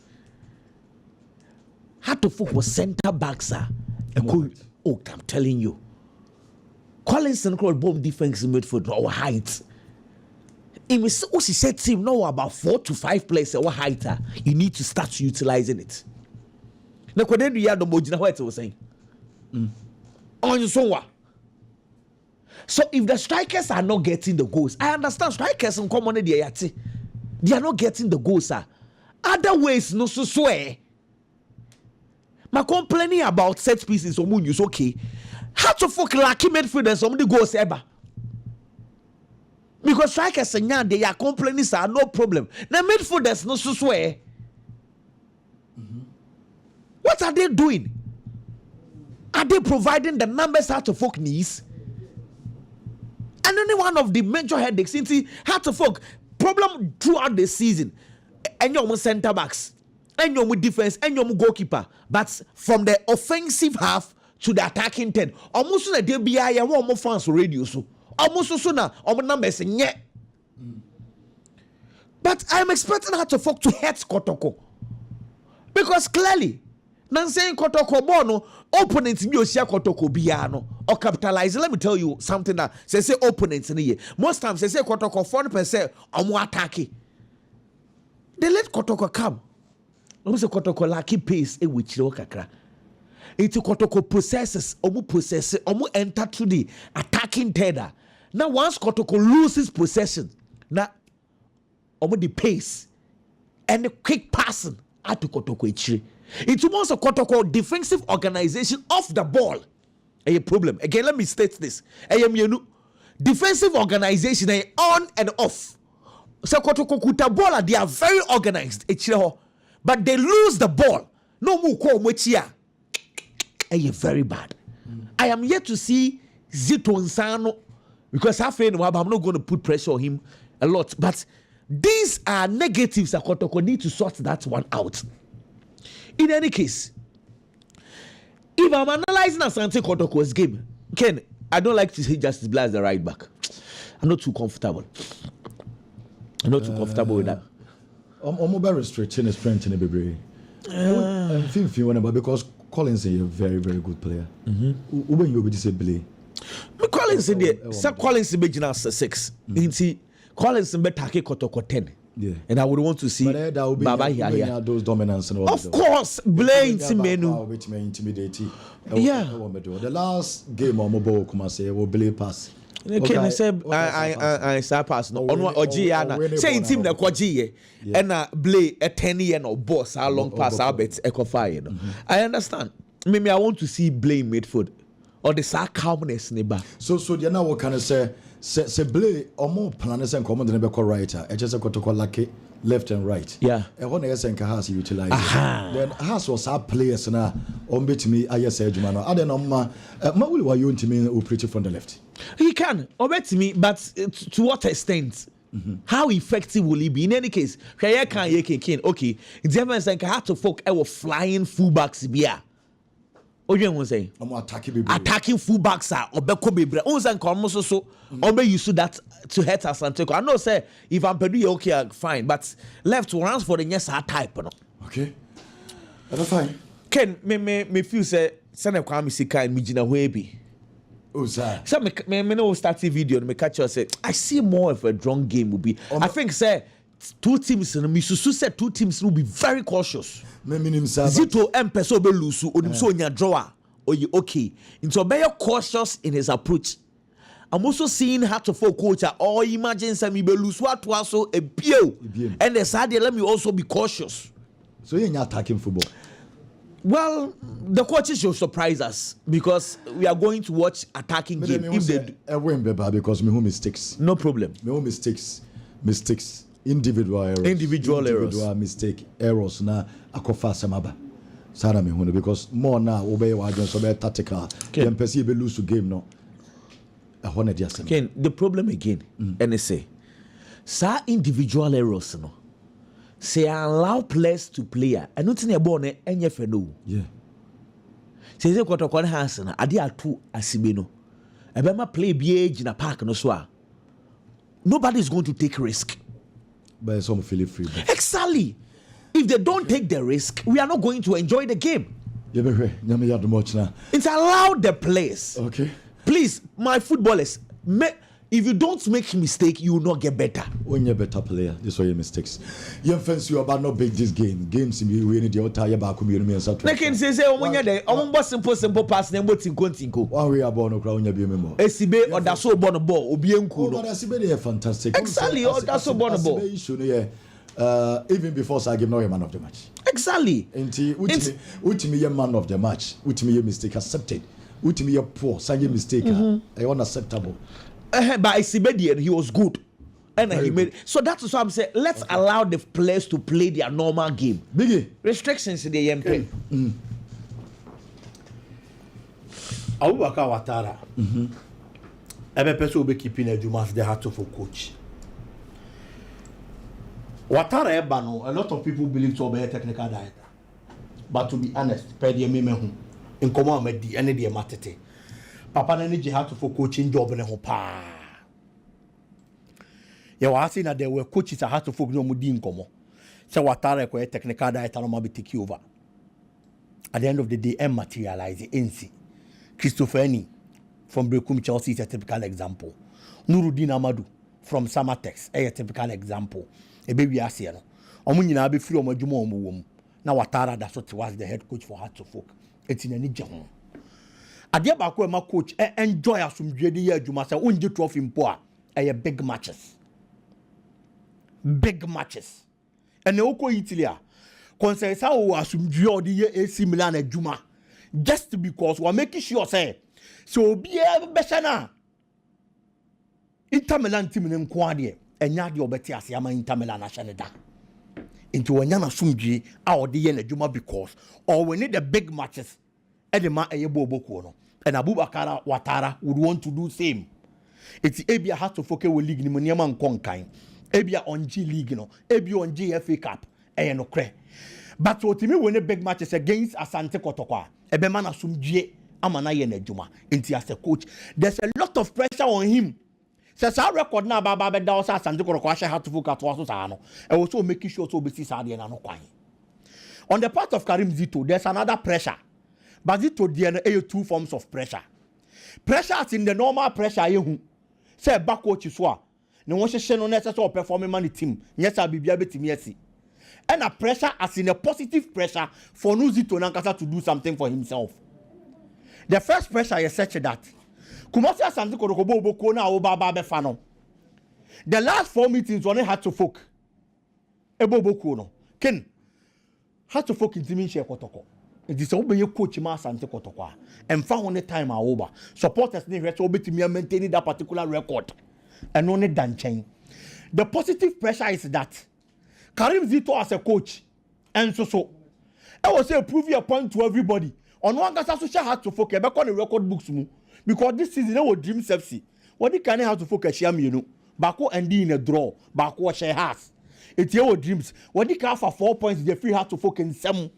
How to focus was center backs are. Oh, I'm telling you. Collinson called bomb defense midfield or height. It means she said team know about 4 to 5 players or height. You need to start utilizing it. Now, what do you have the mojina what was saying? On your sowa. So if the strikers are not getting the goals, I understand strikers in common they are not getting the goals, sir. Other ways no so swear. My complaining about set pieces someone use okay. How to fuck lucky midfielders somebody goes ever. Because strikers they are complaining sir, no problem. Now midfielders no so swear. What are they doing? Are they providing the numbers how to fuck needs? And only one of the major headaches since how to fuck problem throughout the season. And your center backs, and your defense, and your goalkeeper. But from the offensive half to the attacking 10, almost na there be a more fans radio so almost so na numbers yeah. But I'm expecting her to fuck to hurt Kotoko because clearly. Saying Kotoko bono opponents bi osia Kotoko biano or capitalize. Let me tell you something that say opponents in the year. Most times they say Kotoko 40% omo attack. They let Kotoko come. No say Kotoko lucky pace e wichiro kakra. Itu Kotoko processes omo enter to the attacking tether. Now once Kotoko loses possession, now omo the pace and the quick passing at Kotoko ichiri. It was a Kotoko defensive organization off the ball. A problem. Again, let me state this. Defensive organization on and off. So Kotoko kuta ball, they are very organized. But they lose the ball. No more call muchia. Very bad. I am yet to see Zito Nsano because I'm not going to put pressure on him a lot. But these are negatives that Kotoko need to sort that one out. In any case, if I'm analyzing Asante Kotoko's game, Ken, I don't like to say Justice Blah as the right back. I'm not too comfortable. With that. I'm very restricting his strength in the baby. I feel because Collins is a very, very good player. When you say play, Collins in there, Sir Collins is making us 6. Collins is better Kotoko 10. Yeah. And I would want to see Baba here. Those dominance and all. Of course, Blaine Timenu. Which may intimidate. Yeah. The last game on mobile Kumase will Blaine pass. Okay, I said I say pass no on Ojiana. Say team na kwaji and Blaine a 10 year no boss how long pass I bet Ecofire. I understand. Maybe I want to see Blaine midfield or the calmness neighbor. So you know what can I say? Se Blay or more planners and common than a writer. I just got to call lucky left and right. Yeah. And one S and Kahas utilize. Then Has was our players now on bit me. I say, Jumano. I don't know, Mawuli, why you to me who preach from the left? He can, obey me, but to what extent? How effective will he be? In any case, okay, it's ever saying I had to folk our flying fullbacks beer. What you say? Attacking fullbacks are obeko bebre. Once and come so obe use that to hurt Asante. I know say if I'm Pedu okay fine, but left runs for the yes type no. Okay. That's fine. Ken me feel say send Kwame Sika and Mijina Webi. Oh sir. So me no start the video me catch you say I see more of a drunk game will be. I think say two teams and Misusu said two teams will be very cautious. Zito Mpeso be lusu onimso nya drawer or you okay. Into be cautious in his approach. I'm also seeing how to for coach or imagine some be lusu what was so a bio. And the side let me also be cautious. So you're not attacking football. Well, the coaches should surprise us because we are going to watch attacking game. If they do, win because me who mistakes. No problem. Me who mistakes, individual errors, mistake errors na akofa samaba. Sana me who because more now obey wa just so be tactical. Them person be lose game no. Ken, the problem again, NSA. Sa individual errors no. Say allow players to play. I don't think about it any no. Yeah. Say they got a corner hands na ade atu asibe no. Ebema play BH in a park no so. Nobody is going to take risk. But some feel free. Exactly. If they don't take the risk, we are not going to enjoy the game. It's allow the players. Okay. Please, my footballers, if you don't make mistake, you will not get better. When you're a better player, this are your mistakes. You fence you about not big this game. Games in we need your tire back community and such. They can say when you're there, simple pass name but tinko. One way about no crowd you be member. SCB or that's so born a ball, Obienku. But SCB they are fantastic. Exactly, or that's so born a ball. Even before I give no man of the match. Exactly. Ultimate man of the match. Ultimate mistake accepted. Ultimate poor, say mistake. Unacceptable. But Isibedian, he was good. And he made so that's why I'm saying let's allow the players to play their normal game. Biggie. Restrictions in the MP. Abubakar Watara. Every person will be keeping a Jumas they had to for coach. Watara Ebano, a lot of people believe to be a technical director. But to be honest, per the memehu in common with the any matete. Papa Neniji had to for coaching job in a hopa. You were asking that there were coaches that had to focus on Mudin Como. So Watara a technical director no be take over. At the end of the day, M materialize NC. Christopher Eni from Brekum Chelsea is a typical example. Nuruddin Amadou from Samatex is a typical example. A baby Asiano. Omunyina be free omajumo omuwom. Na Watara that's what was the head coach for Hartlepool. It's in any jam. Adia bako ma coach enjoy asumdwe de ye adwuma say onje trophy mpo a big matches. Big matches. And oko Italy a concern say o asumdwe o de ye AC Milan adwuma just because we making sure say so obi e be na Inter Milan team ne nko ade enya de obeti ase ama Inter Milan ahye da into wanya na sumdwe a o de ye na adwuma because or we need the big matches edema eyeboboku no and Abubakar Watara would want to do same. It's Abia has to focus with league ni mo niam nkonkan. Abia on G League no, Abia on GFA Cup no kre. But what me when the big matches against Asante Kotoko, ebema na sumdwe amana ye na adwuma. Into as a coach, there's a lot of pressure on him. Says our record na baba be da Asante Kotoko she had to focus to so sa no. And also making sure so be see sa de na no kwan. On the part of Karim Zito, there's another pressure. But it to the two forms of pressure. Pressure is in the normal pressure. Say back coach is what. No one should no necessary performing man team. Yes, I'll be able to see. And a pressure as in a positive pressure for Nuzito Nankasa to do something for himself. The first pressure is such that Kumasi Asante Kotoko Boko na Obaba Befano. The last 4 meetings only had to folk. Ebo Boko no. Ken had to folk in Timisha Kotoko. It is obey coach ma Asante Kotoko and found the time over. Supporters need to be maintaining that particular record and only than chain. The positive pressure is that Karim Zito as a coach and so I will say prove your point to everybody. On one guy social had to focus back on the record books because this season they will dream sexy. What they can have to focus you know Bako and in a draw Bako share has it's your dreams. What they can for 4 points they free have to focus in some.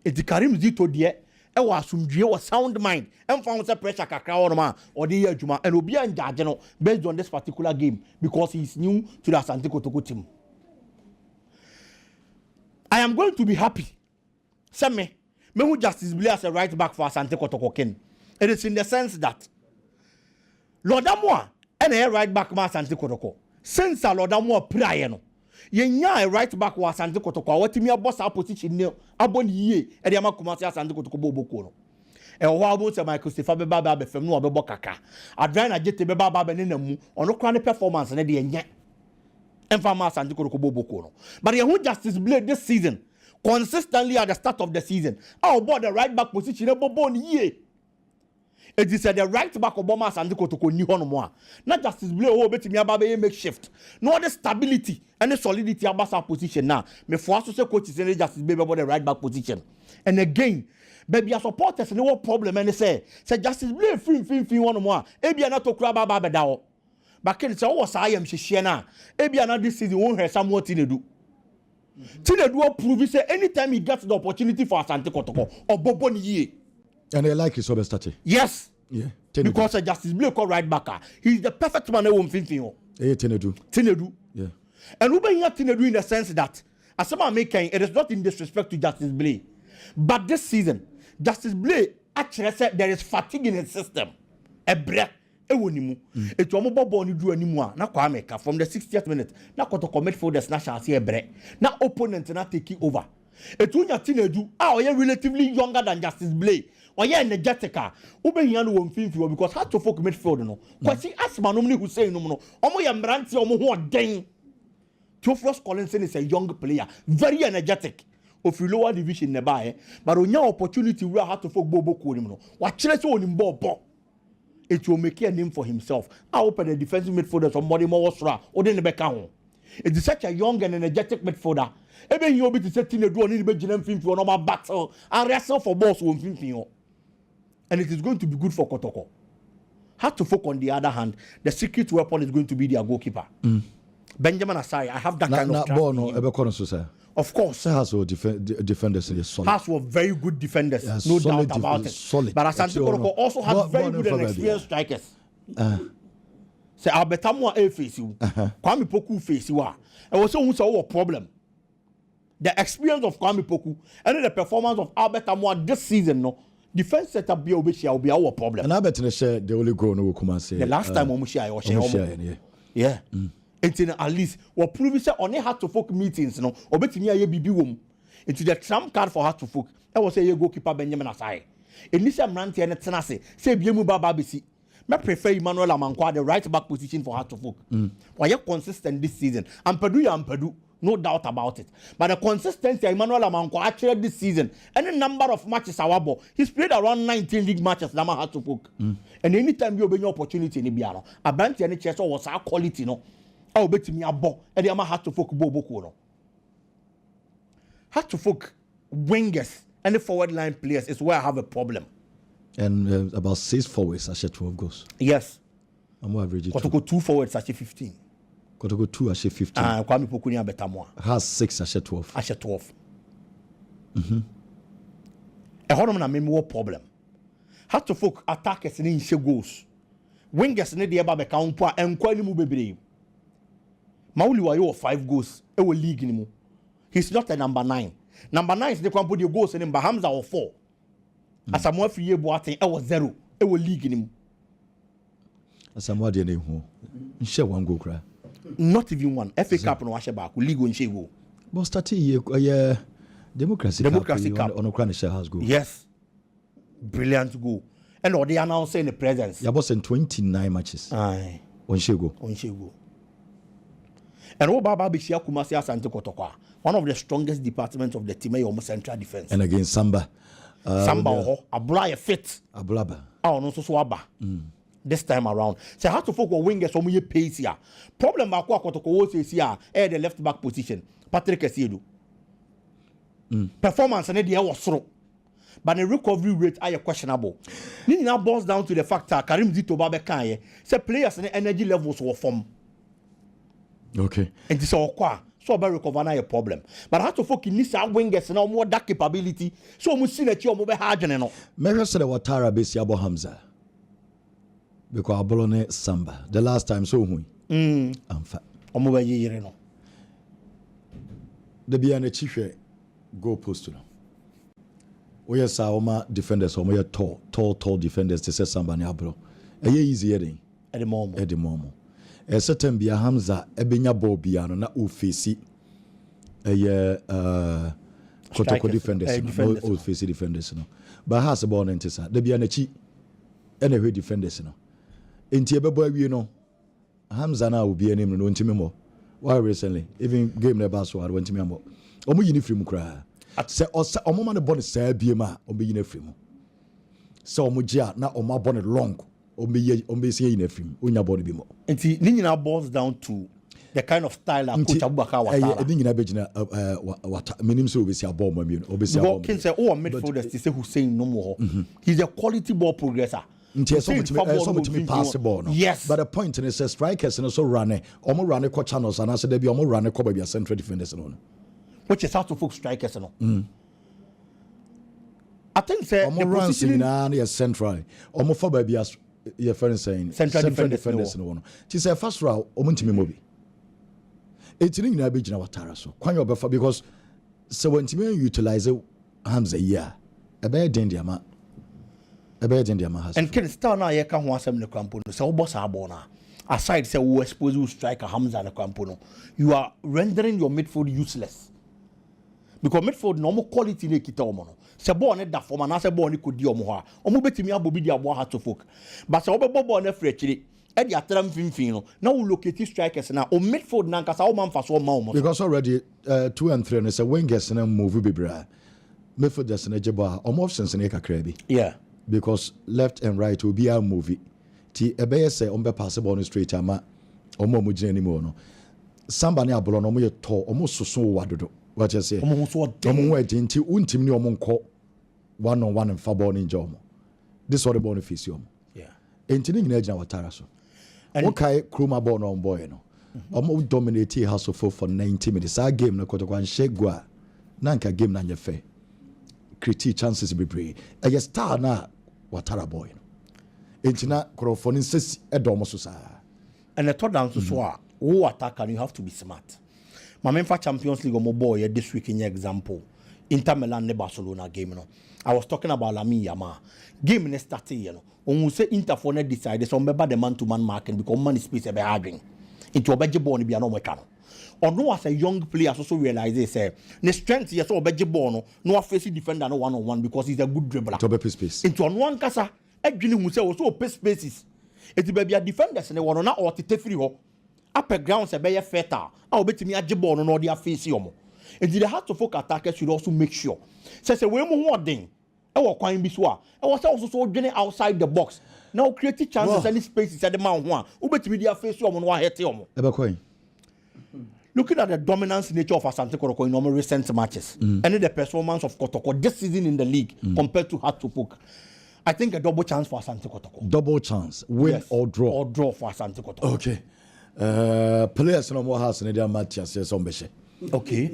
It's Karim Zito dear. I was some sound mind and found some pressure kakra or the year Juma and will be in Jajano based on this particular game because he's new to the Asante Kotoko team. I am going to be happy. Same me who Justice Blay as a right back for Asante Kotoko Ken. It is in the sense that Lord Amoa and a right back ma Asante Kotoko. Since a Lord Amoa prior no. Yenya right back was Asante Kotoko. What me a boss opposition no abon ye e de amakumasi Asante Kotoko boboko no. E wo abo se Michael Stefa be baba be fam no obebo kaka. Adrian Ajete be baba be ne namu. Ono kra ne performance ne de enye. Emfa ma Asante Kotoko boboko no. But ye who Justice Blade this season consistently at the start of the season. Our board the right back position, it is the right back of Bomas and the Kotoko new on more. Not just his blue over to me about make shift. No the stability and the solidity about our position now. Me for us to say coach is just baby about the right back position. And again, baby our supporters no problem and they say Justice Blue fin one more. Ebi not to crab about but can say what I am she na. Ebi not this season won't have somewhat in do. Tinedu prove say anytime he gets the opportunity for Asante Kotoko or Bobon ye. And they like his overstarting. Yes. Yeah. Because Justice Blake called right backer. He's the perfect man who thinking. Tinedu. Yeah. And we bring Tinedu in the sense that as someone making it is not in disrespect to Justice Blake. But this season, Justice Blake actually said there is fatigue in his system. A breath. It was a mobile ball do anymore. Now Kwameka from the 60th minute. Now got to commit for the snatch and see a break. Now opponent not taking over. It will not Tinedu. Oh, you're relatively younger than Justice Blake. Or you're energetic. Ubeyan won't feel because how to folk midfield no. Because he asked Manomni who say no. Omo Yambranti Omo who are dang. Theophilus Collinson is a young player, very energetic. Of lower division nearby, but on your opportunity we have to folk Bobo Kodimo. What chess on him Bobo. It will make a name for himself. I open a defensive midfielder somebody more or then the back. It is such a young and energetic midfielder. Even you'll be to set in a door in the Benjamin film for normal battle and wrestle for balls won't film. And it is going to be good for Kotoko. Had to focus on the other hand, the secret weapon is going to be their goalkeeper. Benjamin Asai, I have that kind of trust. Of course. Has defenders solid. Has were very good defenders, yes, no doubt about it. Solid. But Asante Kotoko also has very good and experienced strikers. Say Albertamwa A face you. Kwame Poku face you are. And also who a problem. The experience of Kwame Poku and the performance of Albertamwa this season, no. Defense setup be will be our problem. And I bet in share the only goal no come and say. The last time Omushia was yeah. Until at least what prove say only had to folk meetings no. Obetini aye bibi wom. Into the trump card for had to folk. I was say goalkeeper Benjamin Asai. Initial Mranti and Tenase say biemu baba bisi. I prefer Emmanuel Amankwa the right back position for Heart to Folk. Why you consistent this season? Ampadu, no doubt about it. But the consistency Emmanuel Amankwa actually this season, any number of matches awabo, he's played around 19 league matches. Nama Heart to Folk. And anytime you open your opportunity in Ibiano, a branch any chess was our quality no. I'll bet me a ball and the Heart to Folk bobo no. Heart to Folk wingers and the forward line players is where I have a problem. And about 6 forwards, I share 12 goals. Yes. I'm more average. Kotoko 2 forwards, I share 15. Kotoko 2, I share 15. Kwame Pokunia better more. Has 6, I share 12. I share 12. A hormone na memo problem. How to folk attackers in share goals. Wingers in the aba beka umpo and kwani mu bebre. Mauli wa yo 5 goals. E will league ni mu. He's not a number 9. Number 9 is the kwampo the goals in Bahamza or 4. Asamoah Fiye Boateng was 0. It will league him. Asamoah de nehu. Share 1 goal cry. Not even 1. FA Cup no washe back. League on share go. But starting Democracy Cup on Ukraine share has go. Yes. Brilliant goal. And all they announced in the presence. Yeah, boss in 29 matches. Aye. On share go. And all Baba Bishia Kumasi Asante Kotoko. One of the strongest departments of the team almost central defense. And again Samba. Samba Abula fit. Abulaba. Oh no so aba. This time around. So how to focus wingers on your pace here. Problem ba kwa Kotoko say here the left back position. Patrick Esiedu. Performance and the was through. But the recovery rate are questionable. Ni now boils down to the fact that Karim Zito Babekan say players and energy levels were form. Okay. And this all kwa. So about recover na a problem. But how to focus in this wingers now more that capability. So we see that you are more hard no. Measure said what Tara base Abo Hamza. Because Abolone Samba. The last time so hui. Amfa. Omo ye no. The Biane chief go post no. We are Saoma defenders, or tall defenders to say Samba ni Ablo. A ye easy heading. At the moment. A certain Bia Hamza, Ebenya Bobiano, na Ufisi, Kotoko defenders, old face defenders. But has a born entesa, the Bianachi, anyway defenders. In Tiababo, you know, Hamza now will be a name no Timimo. Why recently, even game the Baswad went to me more. Omu uniform cry. sɛ ɔmo ma ne bɔ ne saa biem a ɔmo bɛyi n'afiri mu sɛ ɔmo gye a na ɔmo abɔ ne long ɔmo bɛsi yɛ yi n'afiri mu onya bɔ ne bi mu. nti ne nyinaa boils down to the kind of style a coach Abubakar Watara. ɛne nyinaa bɛgyina wata menim sɛ obɛsi abɔ ɔmo mmienu obɛsi abɔ ɔmo. King sɛ ɔwɔ midfielders ti sɛ Hussein nom wɔ hɔ he's a quality ball progressor. nti ɛsɛ ɔmotumi pass ball no. Yes. But the point is sɛ strikers no so rane ɔmo rane kɔ channels anaasɛ dabi ɔmo rane kɔ baabi a central defenders no. Which is how to focus strikers no. I think say the positioning na yɛ central ɔmo fa baabi as yɛ fɛn saying central defenders no. Ti sɛ first round ɔmo ntumi mo bi. Eti ne nyinaa bɛgyina Watara so. Kwan yɛ ɔbɛfa because sɛ wɔntumi utilize Hamza yi a ɛbɛyɛ den de ama has. And can start now yɛka ho asɛm ne krampo no sɛ wobɔ saa ball no aside sɛ wo expose wo striker Hamza ne krampo no you are rendering your midfield useless because midfield no more quality ne kita ɔmo no sɛ ball ne da fam anaasɛ ball ne kɔdi ɔmo hɔ a ɔmo bɛtumi abɔ bi di aboa ha to folk but sɛ wobɛbɔ ball no afiri akyire ɛde atara mfimfini no na wo locate strikers na o midfield na nkasa wo man fa so ma ɔmo because already 2 and 3 no sɛ wingers na move bibra midfielders na jeba ɔmo options ne kakra bi. Yeah. Because left and right will be a movie. Ti ebeye say on be pass ball straight ama omo mo gina ni mo no. Samba ne abolo no mo ye to omo soso wadodo. What you say? Omo so omo we tinti untim ni omo nko 1-on-1 and fa ball ni nja omo. This what the ball face omo. Yeah. Enti ni nyina gina Watara so. Okay, Kroma ball no on boy no. Omo dominate House for 90 minutes. Our game no Kotoko and Shegwa. Nanka game na nye fair. Critique chances bebree. Eye star na Watara boy no. Entina Krofoni says edomo so sa. And the third down so a who attack and you have to be smart. My main for Champions League omo boy this week in example. Inter Milan ne Barcelona game no. I was talking about Lamine Yamal. Game ne started you know. When we say Inter for ne decide so remember the man to man marking because man is space e be harding. Into obeje ball ni bia no meka no. Or no as a young player also realize say the strength yes or beje ball no face defender no 1-on-1 because he's a good dribbler. To be space. Into on one kasa edwini hu say also open spaces. Eti be bia defenders ne wono na o tete free ho. Upper ground se be ye fertile. A obetimi age ball no dey face yomo. Enti the heart to focus attackers should also make sure. Say we mu ho den. E wo kwan bi so a. E wo say also so dwene outside the box. Now create chances any spaces at the man ho a. Obetimi dey face yomo no wa hete yomo. E be kwan. Looking at the dominance nature of Asante Kotoko in normal recent matches and the performance of Kotoko this season in the league compared to Heart to Folk, I think a double chance for Asante Kotoko. Double chance, win or draw. Or draw for Asante Kotoko. Okay. Players no more has in their matches yes on beshe. Okay.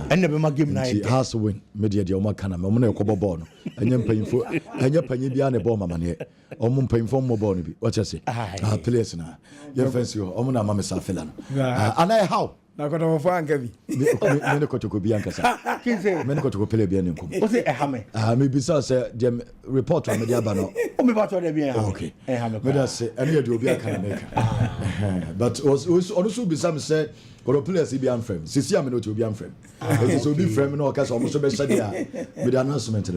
And the game na it has to win. Media the Oma kana me na ekobo ball no. Enye panyi bia na ball mama ne. Omo panyi mo ball no bi. What you say? Players na. Your fancy omo na mama sa fela no. And how? Na Kotoko fo anka bi. Me Kotoko bi anka sa. Kinse. Me Kotoko pele bi anem kom. O say ehame. Me bisa say dem report on media ba no. O me ba to dey bi ehame. Okay. Ehame. Me da say ene dey obi aka na make. But also bisa me say Kotoko players bi am frame. Sisi am no to obi am frame. So obi frame no ka say omo so be shade a. Me the announcement.